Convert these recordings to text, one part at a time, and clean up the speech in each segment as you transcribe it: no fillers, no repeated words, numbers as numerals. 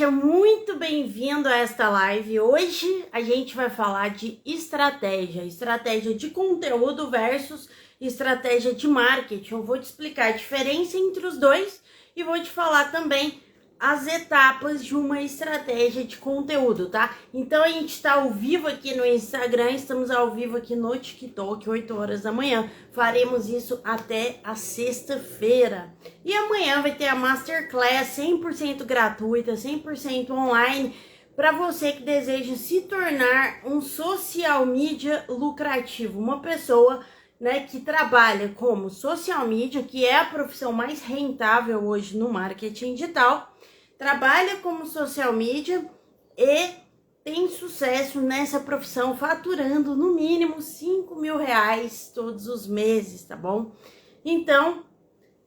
Seja muito bem-vindo a esta live. Hoje a gente vai falar de estratégia de conteúdo versus estratégia de marketing. Eu vou te explicar a diferença entre os dois e vou te falar também as etapas de uma estratégia de conteúdo, tá? Então a gente está ao vivo aqui no Instagram, estamos ao vivo aqui no TikTok, 8 horas da manhã. Faremos isso até a sexta-feira. E amanhã vai ter a Masterclass 100% gratuita, 100% online, para você que deseja se tornar um social media lucrativo, uma pessoa, né, que trabalha como social media, que é a profissão mais rentável hoje no marketing digital, trabalha como social media e tem sucesso nessa profissão, faturando no mínimo R$5.000 todos os meses, tá bom? Então,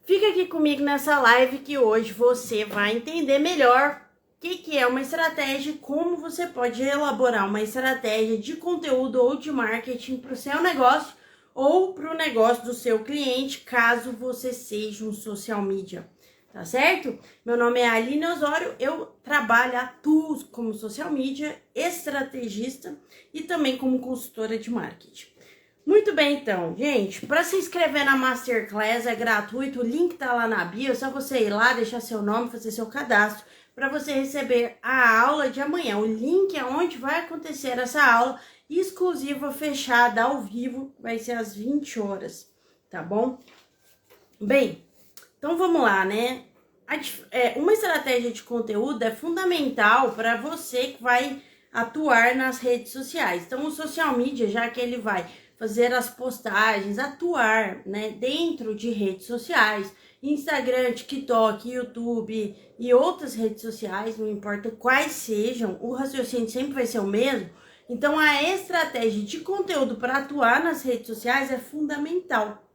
fica aqui comigo nessa live que hoje você vai entender melhor o que é uma estratégia, como você pode elaborar uma estratégia de conteúdo ou de marketing para o seu negócio ou para o negócio do seu cliente, caso você seja um social media. Tá certo? Meu nome é Aline Osório, eu atuo como social media, estrategista e também como consultora de marketing. Muito bem, então, gente, para se inscrever na Masterclass é gratuito, o link tá lá na bio, é só você ir lá, deixar seu nome, fazer seu cadastro, para você receber a aula de amanhã. O link é onde vai acontecer essa aula exclusiva, fechada, ao vivo, vai ser às 20 horas, tá bom? Bem, então vamos lá, né? Uma estratégia de conteúdo é fundamental para você que vai atuar nas redes sociais. Então, o social media, já que ele vai fazer as postagens, atuar, né, dentro de redes sociais, Instagram, TikTok, YouTube e outras redes sociais, não importa quais sejam, o raciocínio sempre vai ser o mesmo. Então, a estratégia de conteúdo para atuar nas redes sociais é fundamental.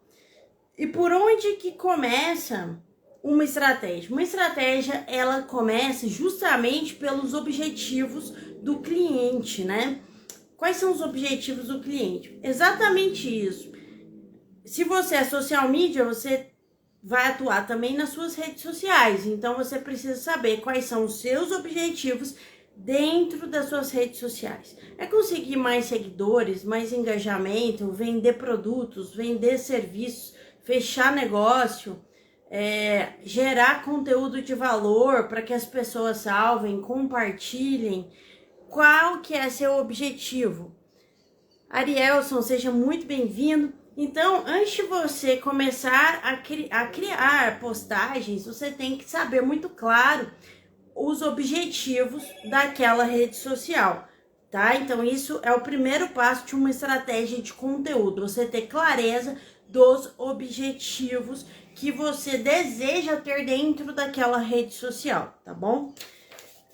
E por onde que começa uma estratégia? Uma estratégia, ela começa justamente pelos objetivos do cliente, né? Quais são os objetivos do cliente? Exatamente isso. Se você é social media, você vai atuar também nas suas redes sociais. Então, você precisa saber quais são os seus objetivos dentro das suas redes sociais. É conseguir mais seguidores, mais engajamento, vender produtos, vender serviços, fechar negócio, gerar conteúdo de valor para que as pessoas salvem, compartilhem. Qual que é seu objetivo? Arielson, seja muito bem-vindo. Então, antes de você começar a criar postagens, você tem que saber muito claro os objetivos daquela rede social, tá? Então, isso é o primeiro passo de uma estratégia de conteúdo, você ter clareza dos objetivos que você deseja ter dentro daquela rede social, tá bom?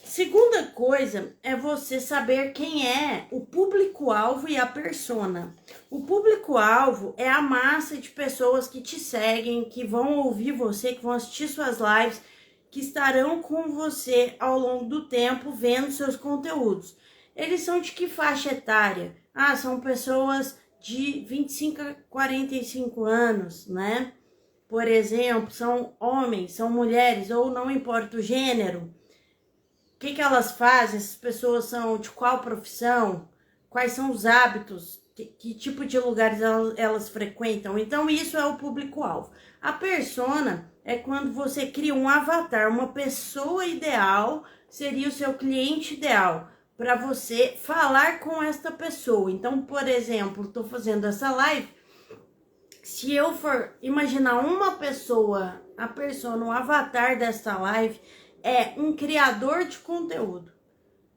Segunda coisa é você saber quem é o público-alvo e a persona. O público-alvo é a massa de pessoas que te seguem, que vão ouvir você, que vão assistir suas lives, que estarão com você ao longo do tempo vendo seus conteúdos. Eles são de que faixa etária? São pessoas de 25 a 45 anos, né? Por exemplo, são homens, são mulheres, ou não importa o gênero. O que elas fazem? Essas pessoas são de qual profissão? Quais são os hábitos? Que tipo de lugares elas frequentam? Então, isso é o público-alvo. A persona é quando você cria um avatar, uma pessoa ideal, seria o seu cliente ideal, para você falar com esta pessoa. Então, por exemplo, estou fazendo essa live, se eu for imaginar uma pessoa, a persona, o avatar desta live é um criador de conteúdo,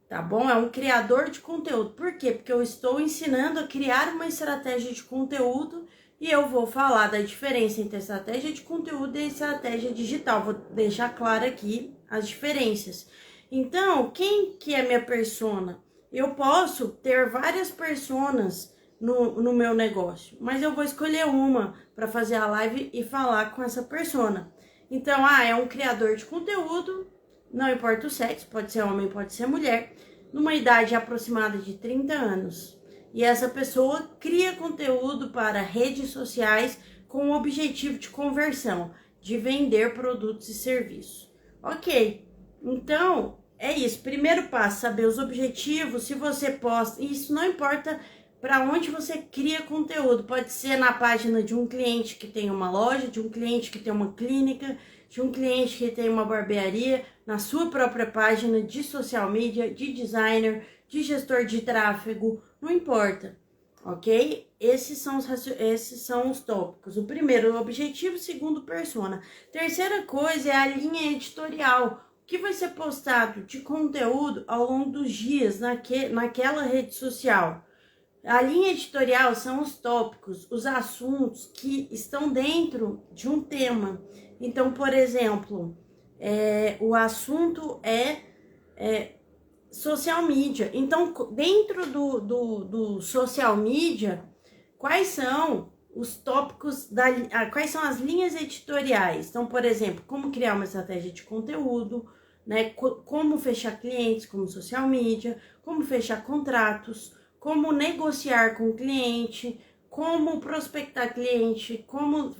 tá bom? É um criador de conteúdo. Por quê? Porque eu estou ensinando a criar uma estratégia de conteúdo e eu vou falar da diferença entre a estratégia de conteúdo e a estratégia digital. Vou deixar claro aqui as diferenças. Então, quem que é minha persona? Eu posso ter várias personas no meu negócio, mas eu vou escolher uma para fazer a live e falar com essa persona. Então, é um criador de conteúdo, não importa o sexo, pode ser homem, pode ser mulher, numa idade aproximada de 30 anos. E essa pessoa cria conteúdo para redes sociais com o objetivo de conversão, de vender produtos e serviços. Ok, então é isso. Primeiro passo, saber os objetivos, se você posta. Isso não importa para onde você cria conteúdo. Pode ser na página de um cliente que tem uma loja, de um cliente que tem uma clínica, de um cliente que tem uma barbearia, na sua própria página de social media, de designer, de gestor de tráfego, não importa, ok? Esses são os tópicos. O primeiro, o objetivo, o segundo, persona. Terceira coisa é a linha editorial. O que vai ser postado de conteúdo ao longo dos dias naquela rede social. A linha editorial são os tópicos, os assuntos que estão dentro de um tema. Então, por exemplo, o assunto é social media. Então, dentro do social media, quais são os tópicos, quais são as linhas editoriais? Então, por exemplo, como criar uma estratégia de conteúdo, né? Como fechar clientes como social media, como fechar contratos, como negociar com o cliente, como prospectar cliente, como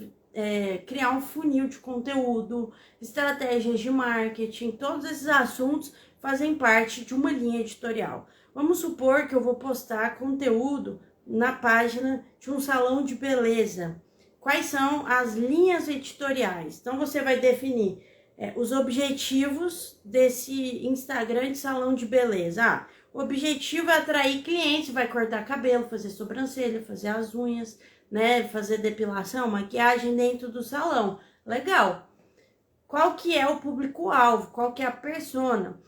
criar um funil de conteúdo, estratégias de marketing, todos esses assuntos fazem parte de uma linha editorial. Vamos supor que eu vou postar conteúdo na página de um salão de beleza. Quais são as linhas editoriais? Então você vai definir os objetivos desse Instagram de salão de beleza. O objetivo é atrair clientes, vai cortar cabelo, fazer sobrancelha, fazer as unhas, né, fazer depilação, maquiagem dentro do salão. Legal. Qual que é o público-alvo? Qual que é a persona?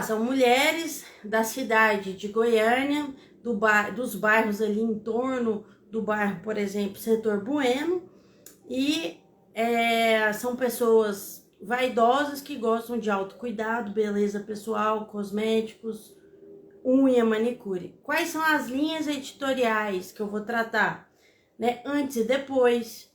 São mulheres da cidade de Goiânia, dos bairros ali em torno do bairro, por exemplo, Setor Bueno, e são pessoas vaidosas que gostam de autocuidado, beleza pessoal, cosméticos, unha, manicure. Quais são as linhas editoriais que eu vou tratar? Né? Antes e depois,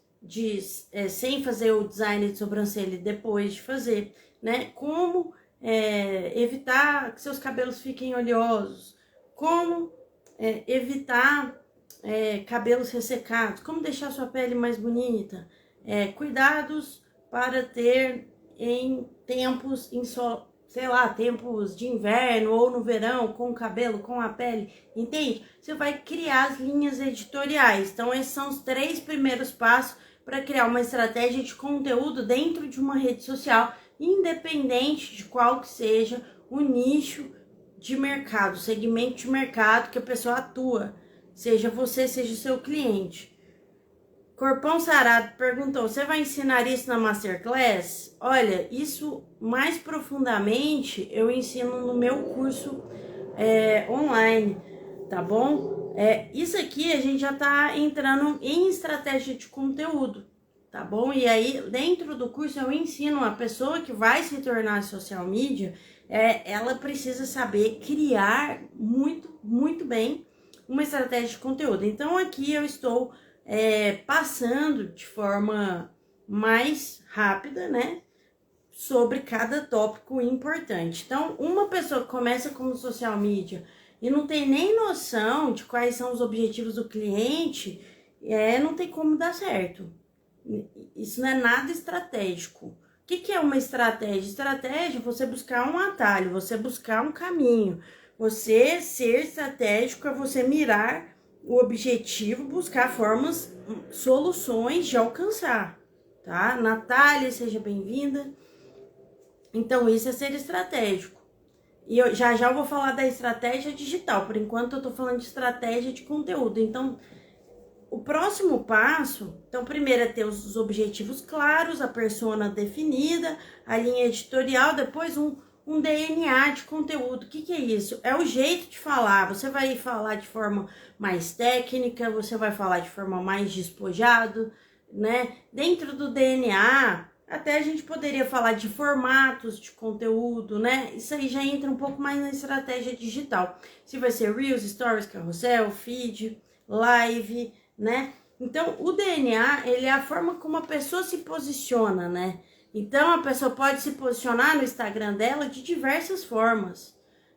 sem fazer o design de sobrancelha e depois de fazer, né? Como evitar que seus cabelos fiquem oleosos, como evitar cabelos ressecados, como deixar sua pele mais bonita, cuidados para ter em tempos tempos de inverno ou no verão, com o cabelo, com a pele, entende? Você vai criar as linhas editoriais. Então, esses são os 3 primeiros passos para criar uma estratégia de conteúdo dentro de uma rede social, independente de qual que seja o nicho de mercado, o segmento de mercado que a pessoa atua, seja você, seja o seu cliente. Corpão Sarado perguntou, você vai ensinar isso na Masterclass? Olha, isso mais profundamente eu ensino no meu curso online, tá bom? Isso aqui a gente já tá entrando em estratégia de conteúdo, tá bom? E aí, dentro do curso eu ensino a pessoa que vai se tornar social media, ela precisa saber criar muito, muito bem uma estratégia de conteúdo. Então aqui eu estou passando de forma mais rápida, né, sobre cada tópico importante. Então, uma pessoa que começa como social media e não tem nem noção de quais são os objetivos do cliente, não tem como dar certo. Isso não é nada estratégico. O que é uma estratégia? Estratégia é você buscar um atalho, você buscar um caminho. Você ser estratégico é você mirar o objetivo, buscar soluções de alcançar, tá? Natália, seja bem-vinda. Então, isso é ser estratégico. E eu já vou falar da estratégia digital. Por enquanto, eu tô falando de estratégia de conteúdo. Então, o próximo passo, então, primeiro é ter os objetivos claros, a persona definida, a linha editorial, depois um DNA de conteúdo. O que é isso? É o jeito de falar. Você vai falar de forma mais técnica, você vai falar de forma mais despojado, né? Dentro do DNA, até a gente poderia falar de formatos de conteúdo, né? Isso aí já entra um pouco mais na estratégia digital. Se vai ser Reels, Stories, Carrossel, Feed, Live, né? Então, o DNA, ele é a forma como a pessoa se posiciona, né? Então, a pessoa pode se posicionar no Instagram dela de diversas formas.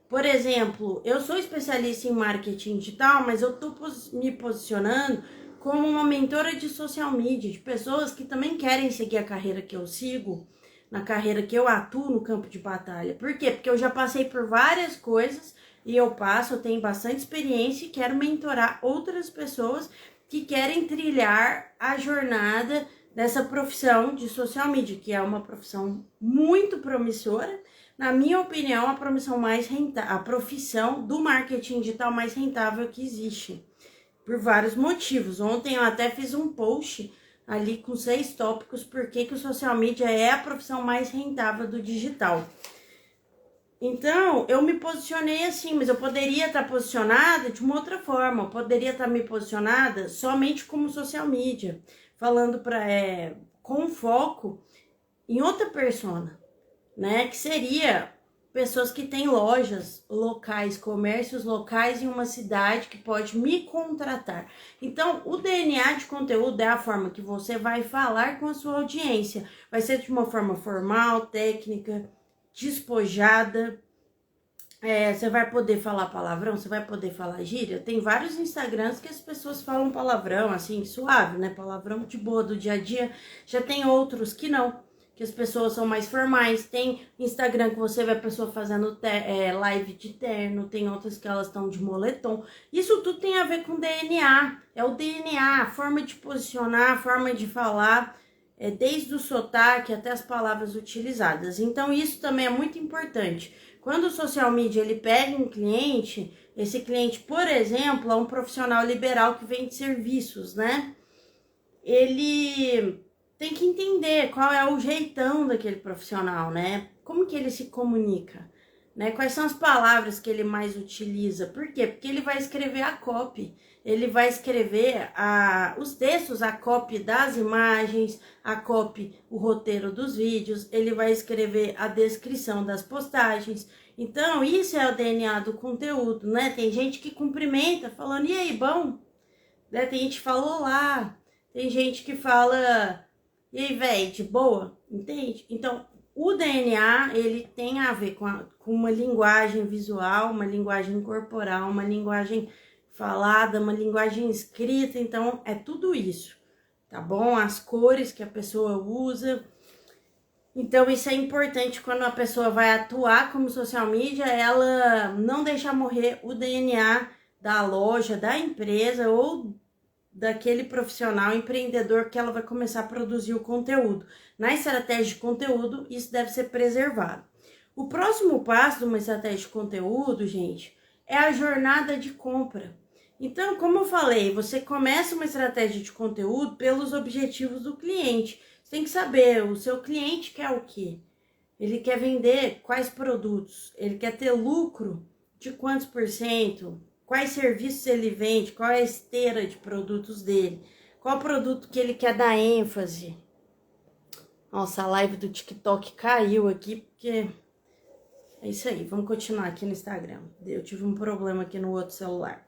Por exemplo, eu sou especialista em marketing digital, mas eu tô me posicionando como uma mentora de social media, de pessoas que também querem seguir a carreira que eu sigo, na carreira que eu atuo no campo de batalha. Por quê? Porque eu já passei por várias coisas e eu tenho bastante experiência e quero mentorar outras pessoas que querem trilhar a jornada dessa profissão de social media, que é uma profissão muito promissora. Na minha opinião, a profissão do marketing digital mais rentável que existe, por vários motivos. Ontem eu até fiz um post ali com 6 tópicos, porque que o social media é a profissão mais rentável do digital. Então, eu me posicionei assim, mas eu poderia estar posicionada de uma outra forma. Eu poderia estar me posicionada somente como social media, falando com foco em outra persona, né? Que seria pessoas que têm lojas locais, comércios locais em uma cidade que pode me contratar. Então, o DNA de conteúdo é a forma que você vai falar com a sua audiência. Vai ser de uma forma formal, técnica, despojada. Você vai poder falar palavrão, você vai poder falar gíria. Tem vários Instagrams que as pessoas falam palavrão, assim, suave, né? Palavrão de boa, do dia a dia. Já tem outros que não, que as pessoas são mais formais. Tem Instagram que você vê a pessoa fazendo live de terno, tem outras que elas estão de moletom. Isso tudo tem a ver com DNA. É o DNA, a forma de posicionar, a forma de falar, desde o sotaque até as palavras utilizadas. Então, isso também é muito importante. Quando o social media ele pega um cliente, esse cliente, por exemplo, é um profissional liberal que vende serviços, né? Ele tem que entender qual é o jeitão daquele profissional, né? Como que ele se comunica, né? Quais são as palavras que ele mais utiliza? Por quê? Porque ele vai escrever a copy, ele vai escrever os textos, a copy das imagens, a copy, o roteiro dos vídeos, ele vai escrever a descrição das postagens. Então, isso é o DNA do conteúdo, né? Tem gente que cumprimenta falando, e aí, bom? Né? Tem gente que fala olá, tem gente que fala, e aí, véi, de boa? Entende? Então, o DNA, ele tem a ver com uma linguagem visual, uma linguagem corporal, uma linguagem falada, uma linguagem escrita. Então, é tudo isso, tá bom? As cores que a pessoa usa. Então, isso é importante quando a pessoa vai atuar como social media, ela não deixar morrer o DNA da loja, da empresa ou daquele profissional empreendedor que ela vai começar a produzir o conteúdo. Na estratégia de conteúdo, isso deve ser preservado. O próximo passo de uma estratégia de conteúdo, gente, é a jornada de compra. Então, como eu falei, você começa uma estratégia de conteúdo pelos objetivos do cliente. Você tem que saber, o seu cliente quer o quê? Ele quer vender quais produtos? Ele quer ter lucro de quantos por cento? Quais serviços ele vende? Qual é a esteira de produtos dele? Qual produto que ele quer dar ênfase? Nossa, a live do TikTok caiu aqui, porque... É isso aí, vamos continuar aqui no Instagram. Eu tive um problema aqui no outro celular.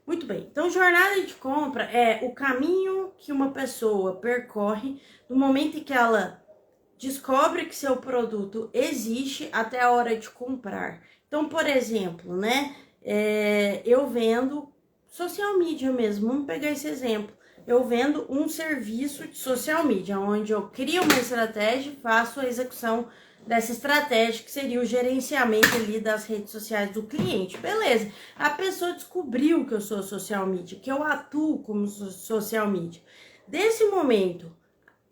Muito bem, então jornada de compra é o caminho que uma pessoa percorre no momento em que ela descobre que seu produto existe até a hora de comprar. Então, por exemplo, né, eu vendo social media mesmo, vamos pegar esse exemplo. Eu vendo um serviço de social media, onde eu crio uma estratégia e faço a execução dessa estratégia, que seria o gerenciamento ali das redes sociais do cliente. Beleza, a pessoa descobriu que eu sou social media, que eu atuo como social media. Desse momento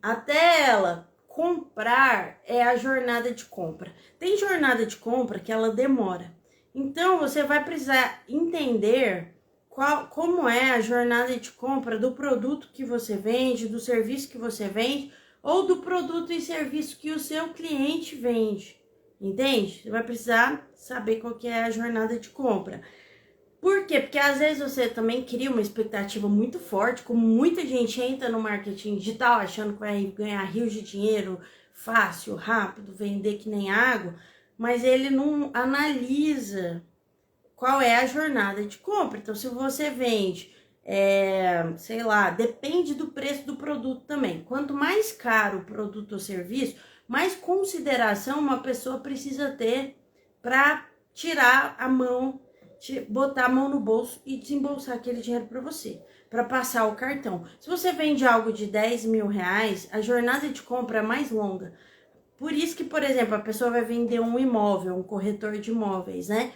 até ela comprar é a jornada de compra. Tem jornada de compra que ela demora. Então, você vai precisar entender como é a jornada de compra do produto que você vende, do serviço que você vende, ou do produto e serviço que o seu cliente vende, entende? Você vai precisar saber qual que é a jornada de compra. Por quê? Porque às vezes você também cria uma expectativa muito forte, como muita gente entra no marketing digital achando que vai ganhar rios de dinheiro fácil, rápido, vender que nem água, mas ele não analisa qual é a jornada de compra. Então, se você vende, sei lá, depende do preço do produto também. Quanto mais caro o produto ou serviço, mais consideração uma pessoa precisa ter para tirar a mão, botar a mão no bolso e desembolsar aquele dinheiro para você, para passar o cartão. Se você vende algo de 10 mil reais, a jornada de compra é mais longa. Por isso que, por exemplo, a pessoa vai vender um imóvel, um corretor de imóveis, né?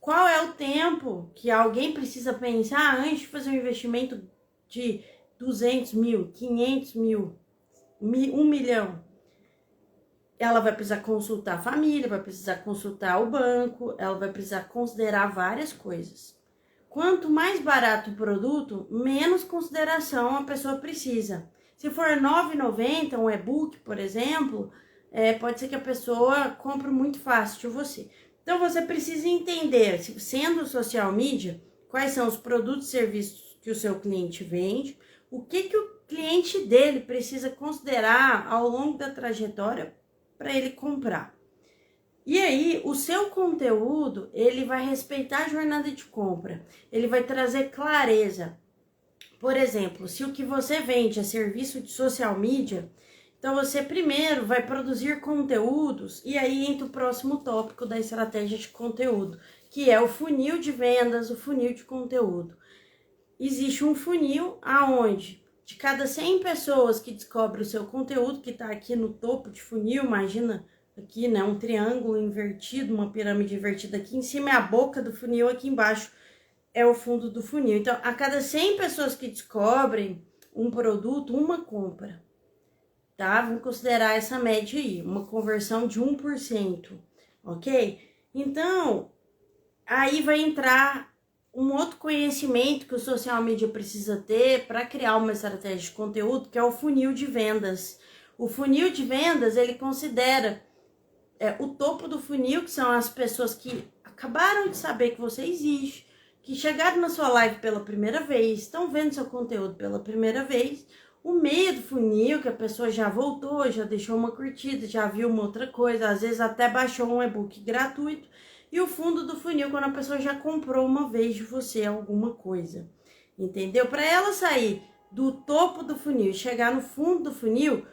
Qual é o tempo que alguém precisa pensar antes de fazer um investimento de 200 mil, 500 mil, 1 milhão? Ela vai precisar consultar a família, vai precisar consultar o banco, ela vai precisar considerar várias coisas. Quanto mais barato o produto, menos consideração a pessoa precisa. Se for R$ 9,90 um e-book, por exemplo, pode ser que a pessoa compre muito fácil de você. Então você precisa entender, sendo social media, quais são os produtos e serviços que o seu cliente vende, o que o cliente dele precisa considerar ao longo da trajetória para ele comprar. E aí, o seu conteúdo, ele vai respeitar a jornada de compra, ele vai trazer clareza. Por exemplo, se o que você vende é serviço de social media, então você primeiro vai produzir conteúdos e aí entra o próximo tópico da estratégia de conteúdo, que é o funil de vendas, o funil de conteúdo. Existe um funil aonde de cada 100 pessoas que descobrem o seu conteúdo, que está aqui no topo de funil, imagina aqui, né, um triângulo invertido, uma pirâmide invertida aqui em cima é a boca do funil, aqui embaixo é o fundo do funil. Então, a cada 100 pessoas que descobrem um produto, uma compra, tá? Vamos considerar essa média aí, uma conversão de 1%, ok? Então, aí vai entrar um outro conhecimento que o social media precisa ter para criar uma estratégia de conteúdo, que é o funil de vendas. O funil de vendas, ele considera o topo do funil, que são as pessoas que acabaram de saber que você existe, que chegaram na sua live pela primeira vez, estão vendo seu conteúdo pela primeira vez. O meio do funil, que a pessoa já voltou, já deixou uma curtida, já viu uma outra coisa, às vezes até baixou um e-book gratuito. E o fundo do funil, quando a pessoa já comprou uma vez de você alguma coisa, entendeu? Para ela sair do topo do funil e chegar no fundo do funil,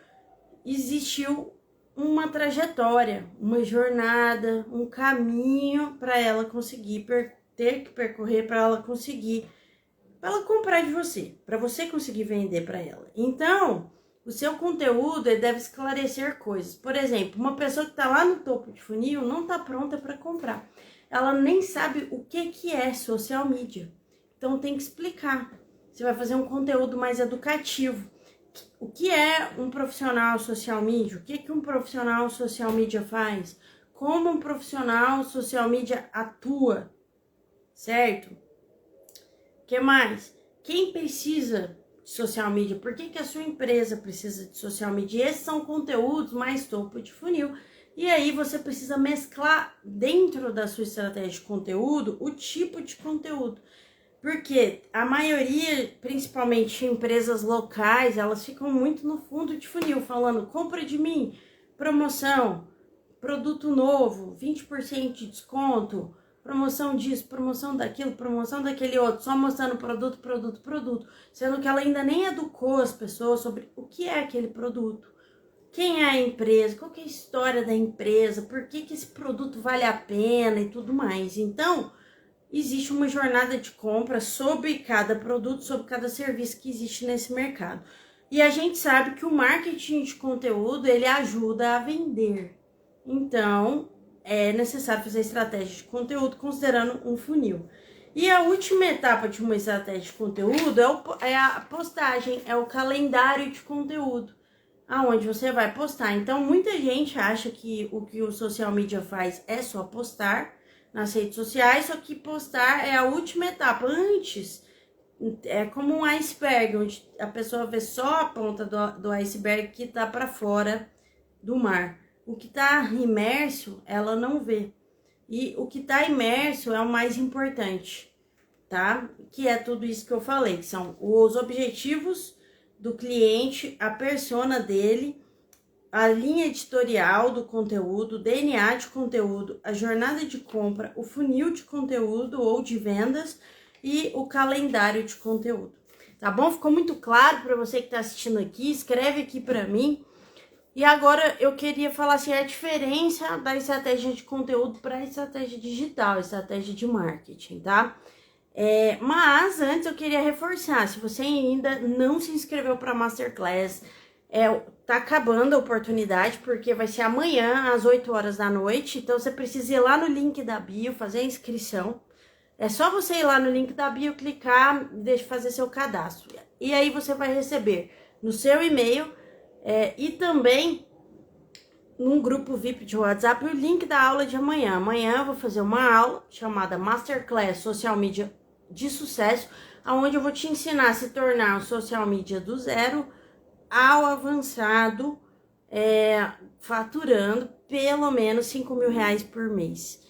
existiu uma trajetória, uma jornada, um caminho para ela conseguir ter que percorrer, para ela conseguir, para ela comprar de você, para você conseguir vender para ela. Então, o seu conteúdo ele deve esclarecer coisas. Por exemplo, uma pessoa que está lá no topo de funil não está pronta para comprar. Ela nem sabe o que é social media. Então, tem que explicar. Você vai fazer um conteúdo mais educativo. O que é um profissional social media? O que um profissional social media faz? Como um profissional social media atua? Certo? O que mais? Quem precisa de social media? Por que a sua empresa precisa de social media? Esses são conteúdos mais topo de funil. E aí você precisa mesclar dentro da sua estratégia de conteúdo o tipo de conteúdo. Porque a maioria, principalmente empresas locais, elas ficam muito no fundo de funil, falando compra de mim, promoção, produto novo, 20% de desconto, promoção disso, promoção daquilo, promoção daquele outro, só mostrando produto, sendo que ela ainda nem educou as pessoas sobre o que é aquele produto, quem é a empresa, qual que é a história da empresa, por que esse produto vale a pena e tudo mais. Então, existe uma jornada de compra sobre cada produto, sobre cada serviço que existe nesse mercado. E a gente sabe que o marketing de conteúdo, ele ajuda a vender. Então, é necessário fazer estratégia de conteúdo considerando um funil. E a última etapa de uma estratégia de conteúdo é a postagem, é o calendário de conteúdo, aonde você vai postar. Então, muita gente acha que o social media faz é só postar nas redes sociais, só que postar é a última etapa. Antes, é como um iceberg, onde a pessoa vê só a ponta do iceberg que está para fora do mar. O que está imerso, ela não vê. E o que está imerso é o mais importante, tá? Que é tudo isso que eu falei, que são os objetivos do cliente, a persona dele, a linha editorial do conteúdo, o DNA de conteúdo, a jornada de compra, o funil de conteúdo ou de vendas e o calendário de conteúdo. Tá bom? Ficou muito claro para você que está assistindo aqui? Escreve aqui para mim. E agora eu queria falar assim, a diferença da estratégia de conteúdo para a estratégia digital, estratégia de marketing, tá? Mas antes eu queria reforçar, se você ainda não se inscreveu para a Masterclass, Tá acabando a oportunidade, porque vai ser amanhã, às 8 horas da noite. Então, você precisa ir lá no link da bio, fazer a inscrição. É só você ir lá no link da bio, clicar e deixa fazer seu cadastro. E aí, você vai receber no seu e-mail e também num grupo VIP de WhatsApp o link da aula de amanhã. Amanhã eu vou fazer uma aula chamada Masterclass Social Media de Sucesso, onde eu vou te ensinar a se tornar um social media do zero ao avançado, faturando pelo menos 5 mil reais por mês.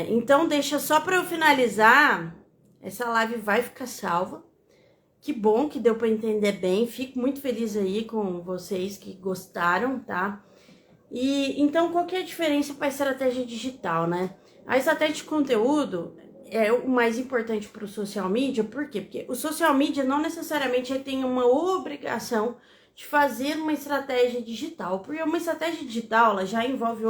Então, deixa só para eu finalizar, essa live vai ficar salva. Que bom que deu para entender bem, fico muito feliz aí com vocês que gostaram, tá? E então, qual que é a diferença para a estratégia digital, né? A estratégia de conteúdo é o mais importante para o social media, por quê? Porque o social media não necessariamente tem uma obrigação de fazer uma estratégia digital, porque uma estratégia digital ela já envolve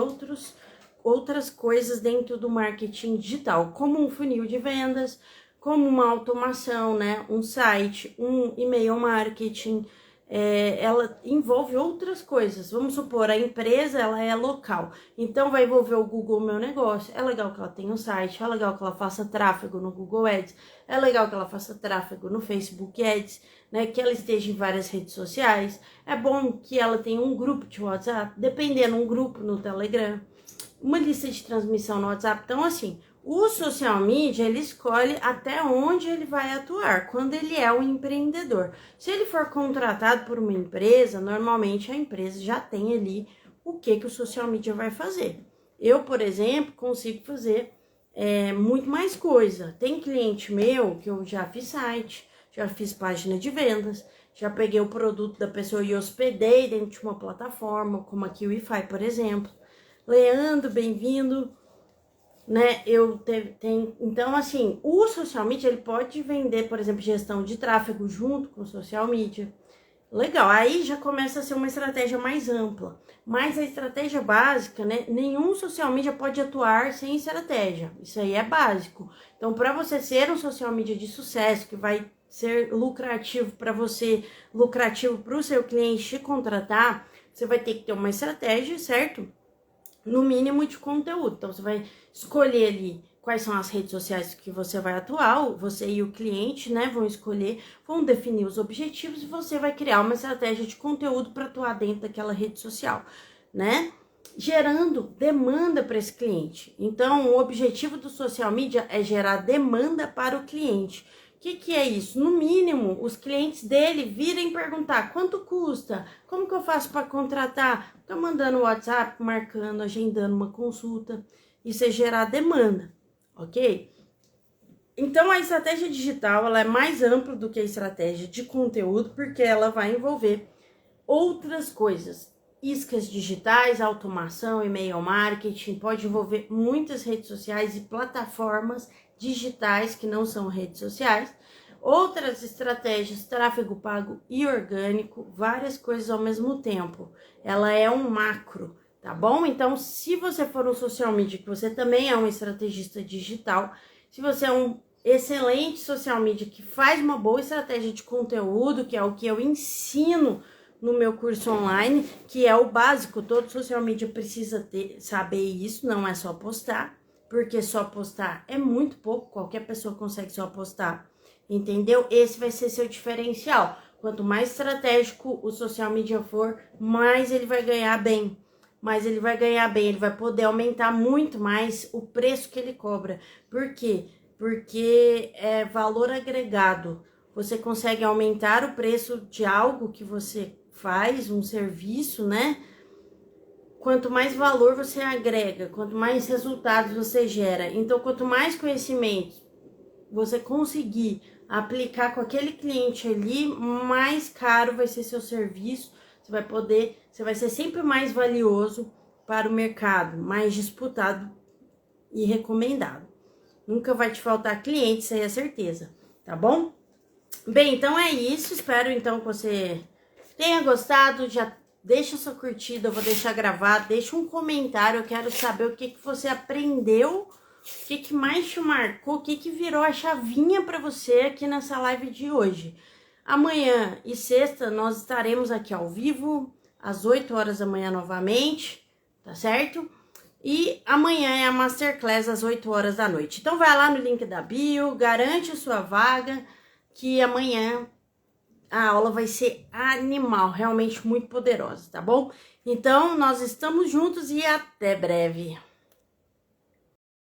outras coisas dentro do marketing digital, como um funil de vendas, como uma automação, né? Um site, um e-mail marketing. Ela envolve outras coisas. Vamos supor, a empresa ela é local, então vai envolver o Google Meu Negócio. É legal que ela tenha um site, é legal que ela faça tráfego no Google Ads, é legal que ela faça tráfego no Facebook Ads, né? Que ela esteja em várias redes sociais. É bom que ela tenha um grupo de WhatsApp, dependendo, um grupo no Telegram, uma lista de transmissão no WhatsApp. Então, assim, o social media, ele escolhe até onde ele vai atuar, quando ele é um empreendedor. Se ele for contratado por uma empresa, normalmente a empresa já tem ali o que o social media vai fazer. Eu, por exemplo, consigo fazer muito mais coisa. Tem cliente meu que eu já fiz site, já fiz página de vendas, já peguei o produto da pessoa e hospedei dentro de uma plataforma, como a KiwiFi, por exemplo. Leandro, bem-vindo. Né, então assim, o social media ele pode vender, por exemplo, gestão de tráfego junto com o social media. Legal, aí já começa a ser uma estratégia mais ampla. Mas a estratégia básica, né, nenhum social media pode atuar sem estratégia. Isso aí é básico. Então, para você ser um social media de sucesso, que vai ser lucrativo para você, lucrativo para o seu cliente te contratar, você vai ter que ter uma estratégia, certo? No mínimo de conteúdo. Então, você vai escolher ali quais são as redes sociais que você vai atuar, você e o cliente, né, vão escolher, vão definir os objetivos e você vai criar uma estratégia de conteúdo para atuar dentro daquela rede social, né? Gerando demanda para esse cliente. Então, o objetivo do social media é gerar demanda para o cliente. O que é isso? No mínimo, os clientes dele virem perguntar quanto custa, como que eu faço para contratar, fica mandando o WhatsApp, marcando, agendando uma consulta. Isso é gerar demanda, ok? Então, a estratégia digital ela é mais ampla do que a estratégia de conteúdo, porque ela vai envolver outras coisas. Iscas digitais, automação, e-mail marketing, pode envolver muitas redes sociais e plataformas digitais que não são redes sociais, outras estratégias, tráfego pago e orgânico, várias coisas ao mesmo tempo. Ela é um macro, tá bom? Então, se você for um social media, que você também é um estrategista digital, se você é um excelente social media que faz uma boa estratégia de conteúdo, que é o que eu ensino no meu curso online, que é o básico, todo social media precisa saber isso, não é só postar, porque só postar é muito pouco, qualquer pessoa consegue só postar, entendeu? Esse vai ser seu diferencial. Quanto mais estratégico o social media for, mais ele vai ganhar bem. Ele vai poder aumentar muito mais o preço que ele cobra. Por quê? Porque é valor agregado. Você consegue aumentar o preço de algo que você faz, um serviço, né? Quanto mais valor você agrega, quanto mais resultados você gera. Então, quanto mais conhecimento você conseguir aplicar com aquele cliente ali, mais caro vai ser seu serviço. Você vai ser sempre mais valioso para o mercado, mais disputado e recomendado. Nunca vai te faltar cliente, isso aí é certeza, tá bom? Bem, então é isso. Espero então que você tenha gostado. Já deixa sua curtida, eu vou deixar gravado. Deixa um comentário, eu quero saber o que você aprendeu, o que mais te marcou, o que virou a chavinha para você aqui nessa live de hoje. Amanhã e sexta nós estaremos aqui ao vivo, às 8 horas da manhã novamente, tá certo? E amanhã é a Masterclass às 8 horas da noite. Então vai lá no link da bio, garante sua vaga, que amanhã a aula vai ser animal, realmente muito poderosa, tá bom? Então nós estamos juntos e até breve.